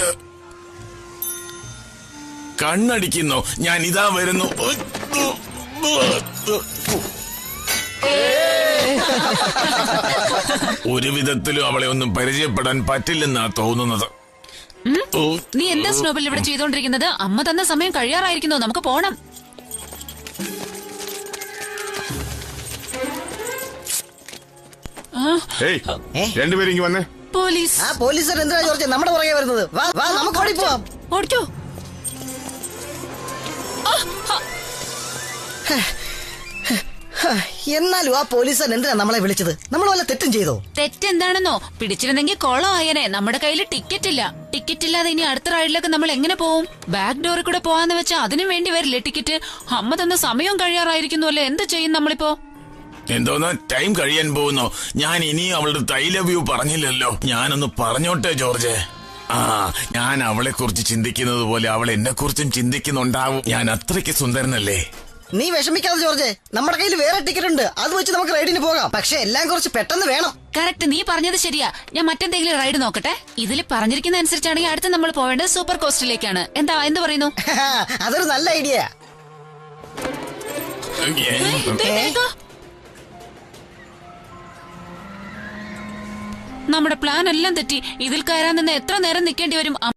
അങ്ങോട്ട്. കണ്ണടിക്കുന്നു. ഞാൻ ഇതാ വരുന്നു. ഒരു വിധത്തിലും അവളെ ഒന്നും പരിചയപ്പെടാൻ പറ്റില്ലെന്നാ തോന്നുന്നത്. നീ എന്താ സ്നോബിൽ ഇവിടെ ചെയ്തോണ്ടിരിക്കുന്നത്? അമ്മ തന്ന സമയം കഴിയാറായിരിക്കുന്നു. നമുക്ക് പോണം. രണ്ടുപേരും ഇങ്ങ് വന്നേ. പോലീസ്. പോലീസുകാർ എന്തിനാ ജോർജ് നമ്മുടെ പുറകെ വരുന്നത്? വാ വാ, നമുക്ക് ഓടിപ്പോവാം. ഓടിക്കോ. എന്നാലും ആ പോലീസുകാർ എന്തിനാ നമ്മളെ വിളിച്ചത്? നമ്മൾ വല്ല തെറ്റും ചെയ്തോ? തെറ്റെന്താണെന്നോ? പിടിച്ചിരുന്നെങ്കിൽ കോളം ആയനെ. നമ്മുടെ കയ്യിൽ ടിക്കറ്റ് ഇല്ല. ടിക്കറ്റ് ഇല്ലാതെ ഇനി അടുത്ത റൈഡിലേക്ക് നമ്മൾ എങ്ങനെ പോവും? ബാക്ക് ഡോറിൽ കൂടെ പോവാന്ന് വെച്ചാൽ അതിനും വേണ്ടി വരില്ലേ ടിക്കറ്റ്? അമ്മ തന്ന സമയം കഴിയാറായിരിക്കുന്നു അല്ലേ? എന്ത് ചെയ്യും നമ്മളിപ്പോ? എന്തോന്ന് ടൈം കഴിയാൻ പോകുന്നോ? ഞാൻ ഇനിയും അവളുടെ ഐ ലവ് യു പറഞ്ഞില്ലല്ലോ. ഞാനൊന്ന് പറഞ്ഞോട്ടെ ജോർജ്. ഞാൻ അവളെ കുറിച്ച് ചിന്തിക്കുന്നത് പോലെ അവൾ എന്നെ കുറിച്ചും ചിന്തിക്കുന്നുണ്ടാവും. ഞാൻ അത്രയ്ക്ക് സുന്ദരനല്ലേ? നീ വിഷമിക്കാതെ ജോർജ്, നമ്മുടെ കയ്യിൽ വേറെ ടിക്കറ്റ് ഉണ്ട്. അത് വെച്ച് നമുക്ക് റൈഡിന് പോകാം. പക്ഷെ എല്ലാം കുറച്ച് പെട്ടെന്ന് വേണം. കറക്റ്റ്, നീ പറഞ്ഞത് ശരിയാ. ഞാൻ മറ്റെന്തെങ്കിലും റൈഡ് നോക്കട്ടെ. ഇതിൽ പറഞ്ഞിരിക്കുന്ന അനുസരിച്ചാണെങ്കിൽ അടുത്ത് നമ്മൾ പോവേണ്ടത് സൂപ്പർ കോസ്റ്റിലേക്കാണ്. എന്ത് പറയുന്നു? അതൊരു നല്ല ഐഡിയ. നമ്മുടെ പ്ലാൻ എല്ലാം തെറ്റി. ഇതിൽ കയറാൻ നിന്ന് എത്ര നേരം നിൽക്കേണ്ടി വരും?